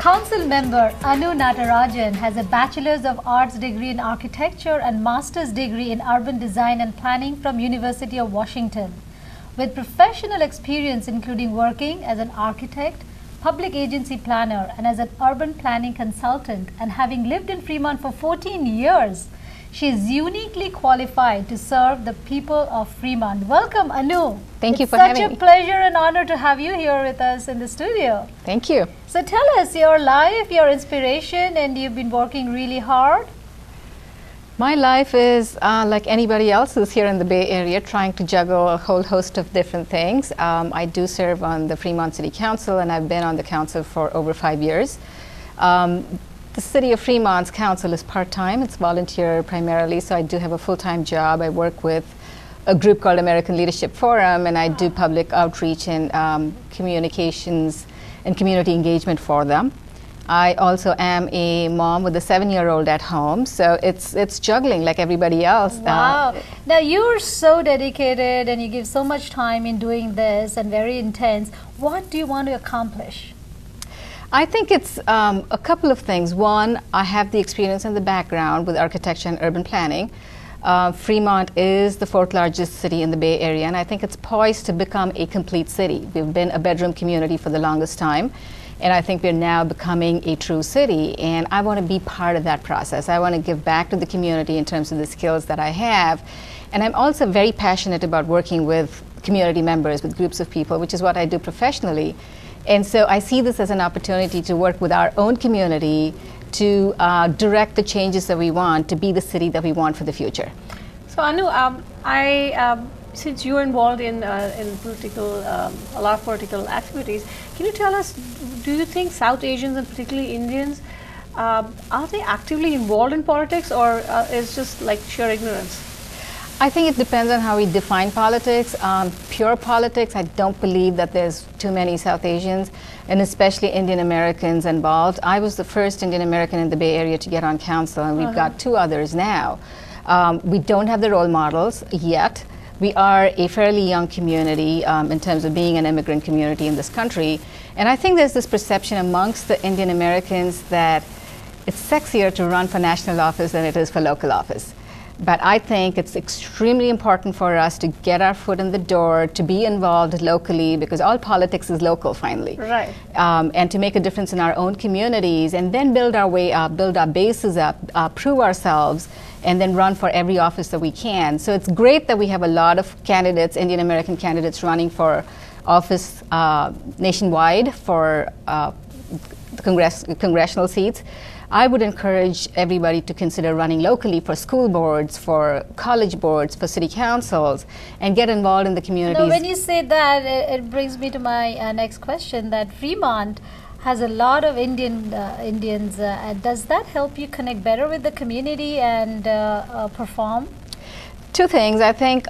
Councilmember Anu Natarajan has a Bachelor's of Arts degree in Architecture and Master's degree in Urban Design and Planning from University of Washington. With professional experience including working as an architect, public agency planner and as an urban planning consultant, and having lived in Fremont for 14 years, she is uniquely qualified to serve the people of Fremont. Welcome, Anu. Thank you for having me. It's such a pleasure and honor to have you here with us in the studio. Thank you. So tell us your life, your inspiration, and you've been working really hard. My life is like anybody else's here in the Bay Area, trying to juggle a whole host of different things. I do serve on the Fremont City Council, and I've been on the council for over 5 years. The City of Fremont's council is part-time. It's volunteer primarily, so I do have a full-time job. I work with a group called American Leadership Forum, and I do public outreach and communications and community engagement for them. I also am a mom with a 7-year-old at home, so it's juggling like everybody else. Wow. Now you're so dedicated and you give so much time in doing this and very intense. What do you want to accomplish? I think it's a couple of things. One, I have the experience and the background with architecture and urban planning. Fremont is the 4th largest city in the Bay Area, and I think it's poised to become a complete city. We've been a bedroom community for the longest time, and I think we're now becoming a true city, and I want to be part of that process. I want to give back to the community in terms of the skills that I have, and I'm also very passionate about working with community members, with groups of people, which is what I do professionally. And so I see this as an opportunity to work with our own community to direct the changes that we want to be the city that we want for the future. So Anu, since you're involved in political, a lot of political activities, can you tell us, do you think South Asians and particularly Indians, are they actively involved in politics, or is just like sheer ignorance? I think it depends on how we define politics. Pure politics, I don't believe that there's too many South Asians, and especially Indian Americans involved. I was the first Indian American in the Bay Area to get on council, and we've got 2 others now. We don't have the role models yet. We are a fairly young community in terms of being an immigrant community in this country, and I think there's this perception amongst the Indian Americans that it's sexier to run for national office than it is for local office. But I think it's extremely important for us to get our foot in the door, to be involved locally, because all politics is local finally. Right. And to make a difference in our own communities, and then build our way up, build our bases up, prove ourselves, and then run for every office that we can. So it's great that we have a lot of candidates, Indian American candidates, running for office nationwide for the congressional seats. I would encourage everybody to consider running locally for school boards, for college boards, for city councils, and get involved in the communities. Now, when you say that, it brings me to my next question, that Fremont has a lot of Indians. Does that help you connect better with the community and perform? 2 things. I think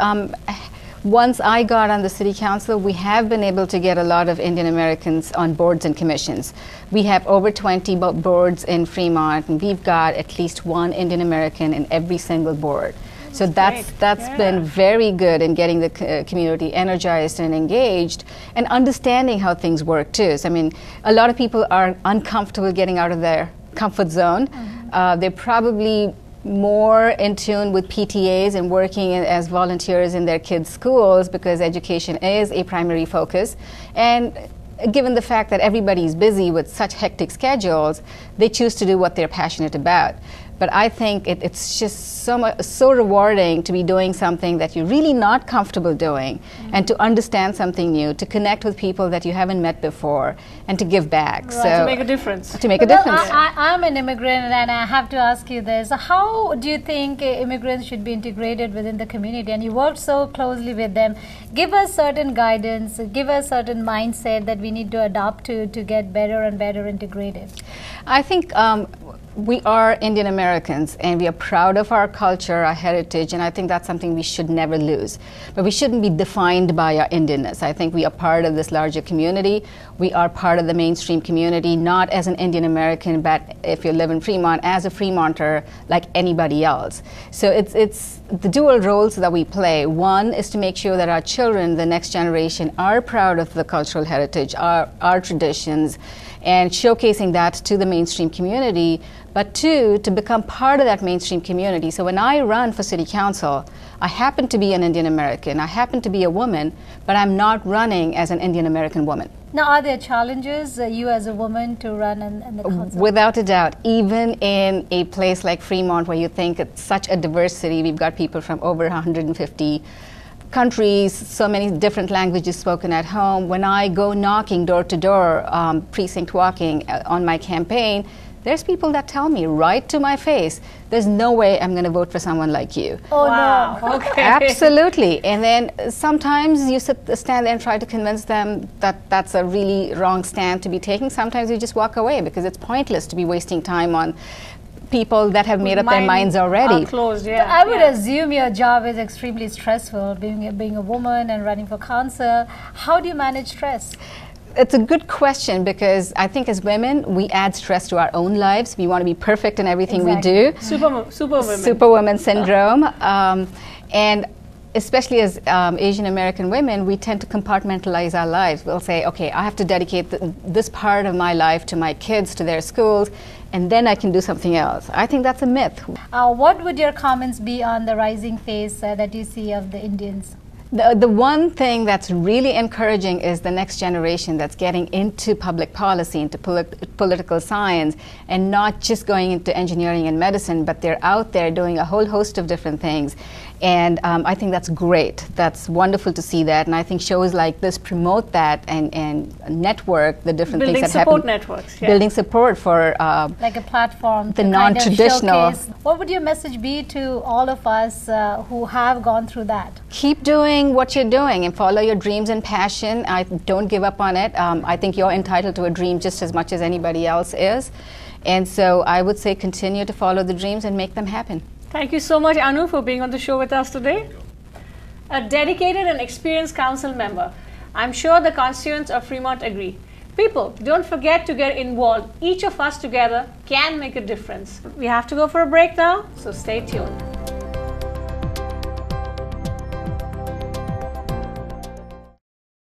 once I got on the city council, we have been able to get a lot of Indian Americans on boards and commissions. We have over 20 boards in Fremont, and we've got at least 1 Indian American in every single board. So that's been very good in getting the community energized and engaged and understanding how things work too. So, I mean, a lot of people are uncomfortable getting out of their comfort zone. They're probably more in tune with PTAs and working as volunteers in their kids' schools, because education is a primary focus. And given the fact that everybody's busy with such hectic schedules, they choose to do what they're passionate about. But I think it's just so rewarding to be doing something that you're really not comfortable doing, and to understand something new, to connect with people that you haven't met before, and to give back. Right. So to make a difference. To make a difference. I'm an immigrant, and I have to ask you this. How do you think immigrants should be integrated within the community? And you work so closely with them. Give us certain guidance, give us certain mindset that we need to adopt to get better and better integrated. I think we are Indian Americans and we are proud of our culture, our heritage, and I think that's something we should never lose. But we shouldn't be defined by our Indianness. I think we are part of this larger community. We are part of the mainstream community, not as an Indian American, but if you live in Fremont, as a Fremonter like anybody else. So it's the dual roles that we play. One is to make sure that our children, the next generation, are proud of the cultural heritage, our traditions, and showcasing that to the mainstream community, but two, to become part of that mainstream community. So when I run for city council, I happen to be an Indian American, I happen to be a woman, but I'm not running as an Indian American woman. Now, are there challenges, you as a woman, to run in the council? Without a doubt. Even in a place like Fremont, where you think it's such a diversity, we've got people from over 150 countries, so many different languages spoken at home. When I go knocking door to door, precinct walking on my campaign, there's people that tell me right to my face, there's no way I'm going to vote for someone like you. Oh, wow. no. Okay. Absolutely. And then sometimes you stand there and try to convince them that that's a really wrong stand to be taking. Sometimes you just walk away because it's pointless to be wasting time on people that have made up their minds already. Closed, yeah. I would assume your job is extremely stressful, being a woman and running for council. How do you manage stress? It's a good question, because I think as women, we add stress to our own lives. We want to be perfect in everything we do. Superwoman. Superwoman syndrome. And especially as Asian American women, we tend to compartmentalize our lives. We'll say, okay, I have to dedicate this part of my life to my kids, to their schools, and then I can do something else. I think that's a myth. What would your comments be on the rising face that you see of the Indians? The one thing that's really encouraging is the next generation that's getting into public policy, into political science, and not just going into engineering and medicine, but they're out there doing a whole host of different things. And I think that's great. That's wonderful to see that. And I think shows like this promote that and network the different things that happen. Building support networks. Yeah. Building support for like a platform the to non-traditional. Kind of what would your message be to all of us who have gone through that? Keep doing what you're doing and follow your dreams and passion. Don't give up on it. I think you're entitled to a dream just as much as anybody else is. And so I would say continue to follow the dreams and make them happen. Thank you so much, Anu, for being on the show with us today. A dedicated and experienced council member. I'm sure the constituents of Fremont agree. People, don't forget to get involved. Each of us together can make a difference. We have to go for a break now, so stay tuned.